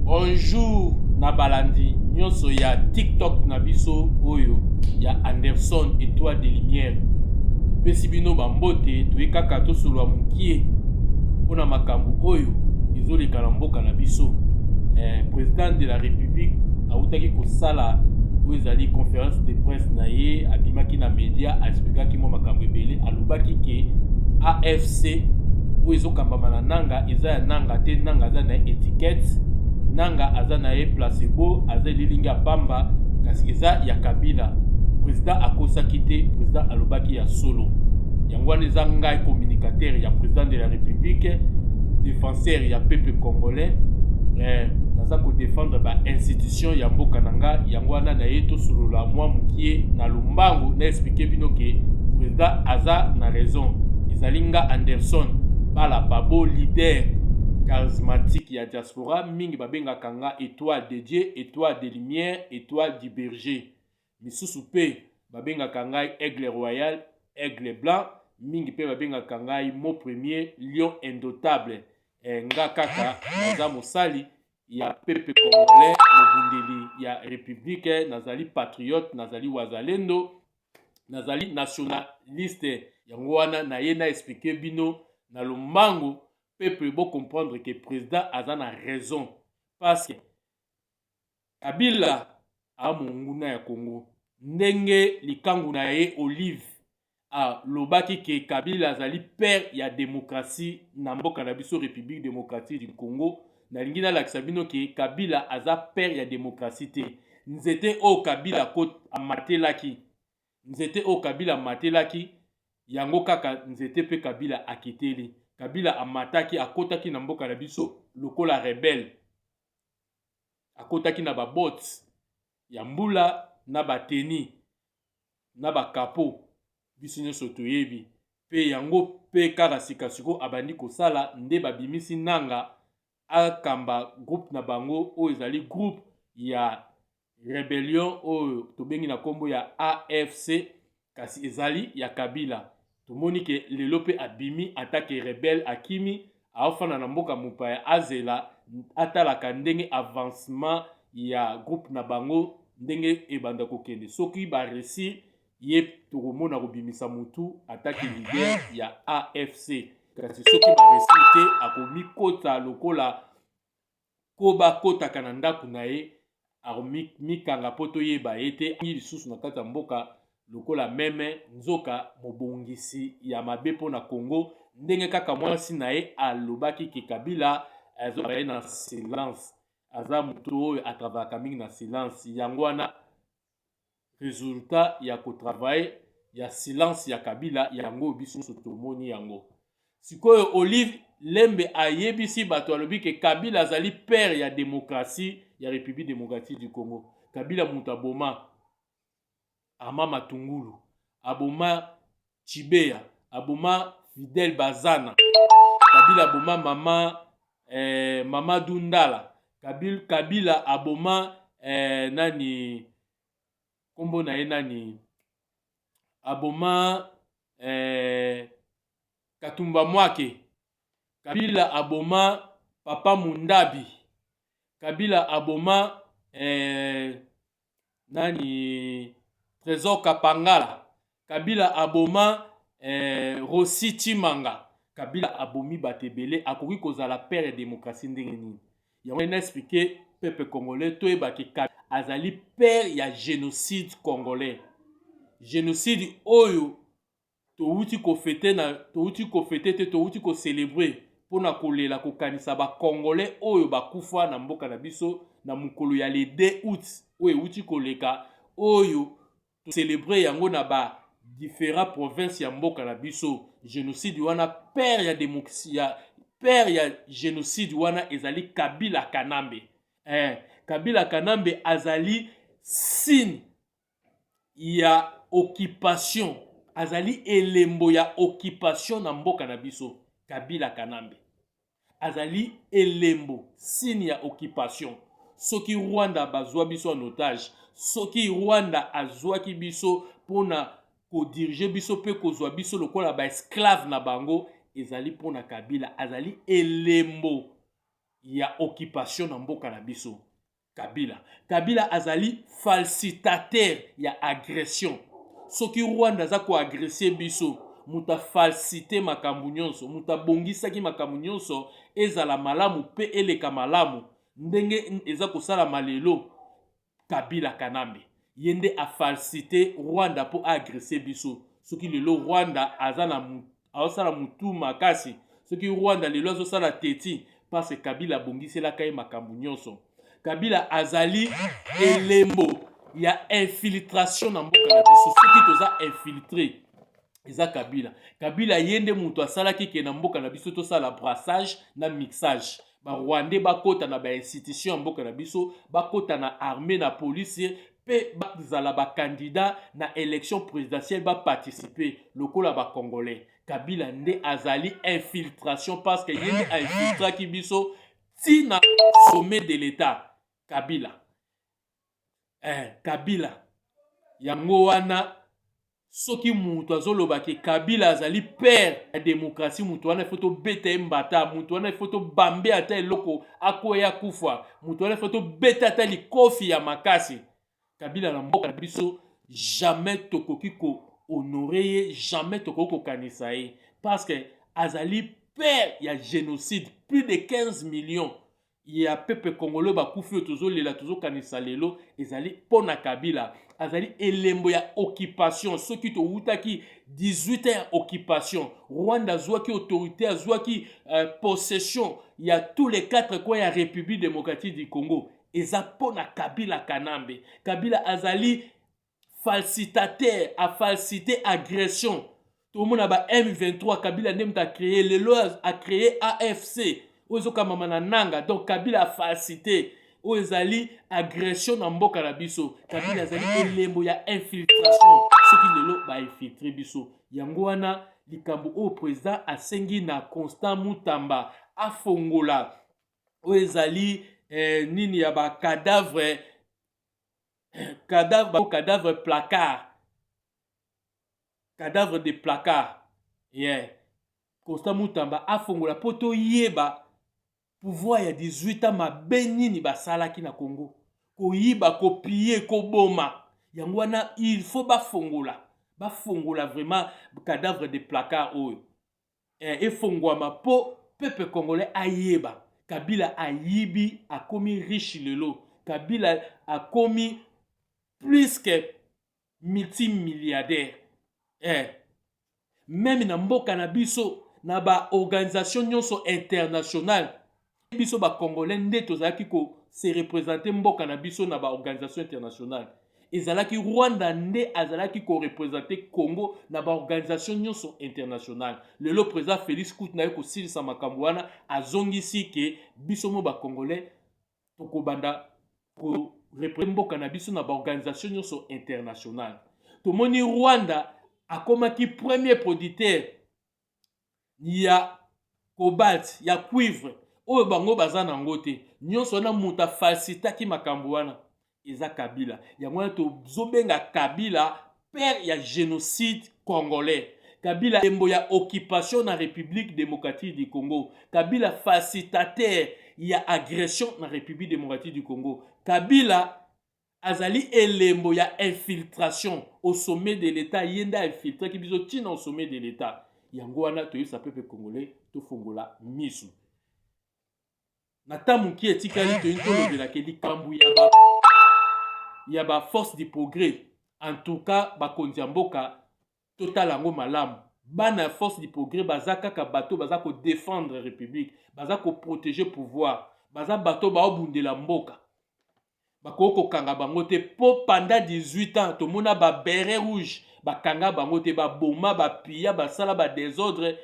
Bonjour na balandi nyonso ya TikTok na biso oyo ya Anderson Étoile de Lumière. Topesi bino bambote toyekaka tosolwa mukie mpona makambo oyo ezoleka na mboka na biso. Président de la République autaki kosala oyo ezali conférence de presse na ye, abimaki na media aexplikaki mwa makambo ebele, alobaki ke AFC oyo ezokambama na nanga eza ya nanga te, nanga aza na étiquette, nanga aza na ye placebo, aza lilingi ya pamba, kasi eza ya Kabila. Président akosaki te, président alobaki ya solo. Yango wana eza ngai communicateur ya président de la République, défenseur ya peuple congolais. Naza ko défendre ba institution ya mboka nanga, yango wana na ye tosolola mwa mukie na lumbangu na expliquer bino ke président aza na raison. Izalinga Anderson bala babo leader charismatique ya diaspora mingi babengaka nga étoile de Dieu, étoile de lumière, étoile du berger. Misusu pe babengaka ngai aigle royal, aigle blanc, mingi pe babengaka ngai mot premier, lion indotable. Nga kaka naza mosali ya peuple congolais, mobundeli ya république, nazali patriote, nazali wazalendo, nazali nationaliste. Yango wana na ye na expliquer bino na lumbangu peuple bo comprendre que président aza na raison, parce que Kabila a monguna ya Congo ndenge likangu na ye Olive lobaki ke Kabila azali père ya démocratie na mboka na biso République démocratique du Congo. Nalingi nalakisa bino ke Kabila aza père ya démocratie te. Nzete o Kabila amatelaki, nzete o Kabila amatelaki, yango kaka nzete pe Kabila akiteli. Kabila amataki akotaki na mboka na biso lokola rebelle, akotaki na babot ya mbula na bateni na bakapo biso nyonso toyebi. Pe yango pe kaka sikasiko abandi kosala nde babimisi nanga akamba groupe na bango oyo ezali groupe ya rebellion oyo tobengi na kombo ya AFC, kasi ezali ya Kabila. Tomoni ke lelo pe abimi atake rebelle akimi aofana na mboka mopaya azela atalaka ndenge avancement ya groupe na bango ndenge ebanda kokende. Soki ba réussir ye tokomona kobimisa mutu atake leader ya AFC, kasi soki ba réussir te akomi kota lokola koba kotaka na ndako na ye mikanga po toyeba ye te lisusu na kati ya mboka lokola meme nzoka mobongisi ya mabe mpo na Congo, ndenge kaka mwasi na ye alobaki ke Kabila azobaye na silence, aza mutu oyo atravaka mingi na silence. Yango wana résultat ya kotravaye ya silence ya Kabila, yango biso nyonso tomoni yango. Sikoyo Olive Lembe ayebisi bato alobi ke Kabila azali père ya démocratie ya République démocratique du Congo. Kabila mutu aboma Ama Matungulu, aboma Chibea, aboma Fidel Bazana, Kabila aboma mama Dundala, Kabila aboma nani kombo na ye nani, aboma Katumba Mwake, Kabila aboma Papa Mundabi, Kabila aboma nani Trésor Kapangala, Kabila aboma Rossi Chimanga. Kabila abomi batebele akoki kozala père ya démocratie ndenge nini. Yango ena expliquer peuple congolais toyebaki Kabila azali père ya génocide congolais. Génocide oyo touti kofete te, touti ko célébrer pona kolela kokanisa ba congolais oyo bakufa na mboka na biso na mukolo ya le 2 août oyo uti koleka oyo to célébrer yango na ba différents provinces ya mboka na biso. Génocide wana père ya démocratie ya père ya génocide wana ezali Kabila Kanambe. Kabila Kanambe azali signe ya occupation, azali elembo ya occupation na mboka na biso. Kabila Kanambe azali elembo signe ya occupation. Soki Rwanda bazwa biso en otage, soki Rwanda azwaki biso pona ko diriger biso pe kozwa biso lokola ba esclave na bango, ezali pona Kabila, azali elembo ya occupation na mboka na biso. Kabila azali falsitateur ya agression. Soki Rwanda aza ko agresser biso, muta falsité makambu nyonso, muta bongisaki makambu nyonso ezala malamu pe eleka malamu ndenge eza kosala malelo. Kabila Kanambe yende a falsité Rwanda po agresser biso. Soki lelo Rwanda azala mutu makasi, soki Rwanda lelo azosala teti parce Kabila bongiselaka ye makambu nyonso. Kabila azali elembo ya infiltration na mboka na biso. Soki toza infiltré eza Kabila yende mutu asalaki ke na mboka na biso tosala brassage na mixage. Ba Rwandais bakota na ba institution mboka na biso, bakota na armée na police pe bazala ba candidat na élection présidentielle ba participer lokola ba congolais. Kabila nde azali infiltration parce que yende a infiltraki biso ti na sommet de l'état. Kabila yango wana soki mutu azoloba ke Kabila azali père ya démocratie, mutu wana foto bete mbata, mutu wana foto bambe ata eloko akoya kufa, mutu wana foto bete ata likofi ya makasi. Kabila na mboka na biso jamais tokoki ko honorer ye, jamais tokoki ko kanisa ye parce que azali père ya génocide. Plus de 15 millions ya peuple congolais bakufi tozo lela tozo kanisa lelo ezali pona Kabila. Azali elembo ya occupation. Soki to wutaki 18 ans ya occupation, Rwanda zwaki autorité, azwaki possession ya tous les 4 coins ya République démocratique du Congo. Eza pona Kabila Kanambe. Kabila azali falsitateur, a falsité agression. Tout le monde a ba M23. Kabila nem ta créé lelo a créé AFC. Ozoka mama nanga. Donc Kabila a falsité. Ezali agression na mboka na biso. Kabila azali elembo ya infiltration. Soki lelo ba infiltré biso. Yango wana likambo o président asengi na Constant Mutamba afongola. Ezali nini ya ba cadavre placard. Cadavre de placard. Yeah. Constant Mutamba afongola poto yeba pouvoir ya 18 ans mabe nini basalaki na Congo. Koyiba, kopie, koboma. Yango wana il faut bafongola. Bafongola vraiment cadavre de placard oyo. Efongwama po peuple congolais ayeba. Kabila ayibi akomi riche lelo. Kabila akomi plus que multimilliardaire. Même na mboka na biso na ba organisation nyonso internationale. Biso ba congolais nde tozalaki ko se représenter mboka na biso na ba organisation internationale. Ezalaki Rwanda nde azalaki ko représenter Congo na ba organisation nyonso internationale. Lelo président Félix Koutina ko silisa makambo wana azongisi ke biso mo ba congolais tokobanda ko représenter mboka na biso na ba organisation nyonso internationale. Tomoni Rwanda akomaki premier producteur ya cobalt, ya cuivre. Oyo bango baza nango te. Nyonso na muta falsitaki makambo wana eza Kabila. Yango wana tozobenga Kabila père ya génocide congolais. Kabila embo ya occupation na République démocratique du Congo. Kabila facilitateur ya agression na République démocratique du Congo. Kabila azali elembo ya infiltration au sommet de l'État. Yenda infiltré ki biso tina au sommet de l'État. Yango wana toyisa peuple congolais tofongola misu. Nata muki etikali toyintolobela ke likambu ya ba force du progrès. En tout cas bakonzi ya mboka totala ngo malamu. Bana force du progrès baza kaka bato baza ko défendre république, baza ko protéger pouvoir, baza bato ba obundela mboka. Bakoko kanga bango te po pendant 18 ans tomona ba béret rouge bakanga bango te ba boma ba pia ba sala ba désordre.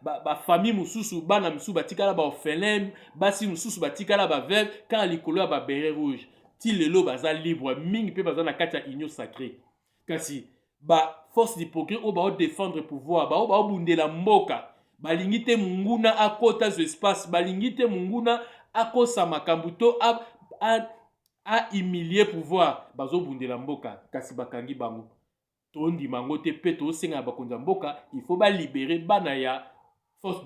Ba famille mususu bana mususu batikala ba orphelin basi mususu batikala ba veuve quand likolo ya ba béret rouge ti lelo baza libre mingi pe baza na kati ya union sacrée kasi ba force du progrès o ba défendre pouvoir ba bundela mboka balingi te munguna akota zo espace balingi te munguna akosa makambu to a humilier pouvoir bazo bundela mboka kasi bakangi bango tondi mango te pe to senga bakonza mboka il faut ba libérer bana ya force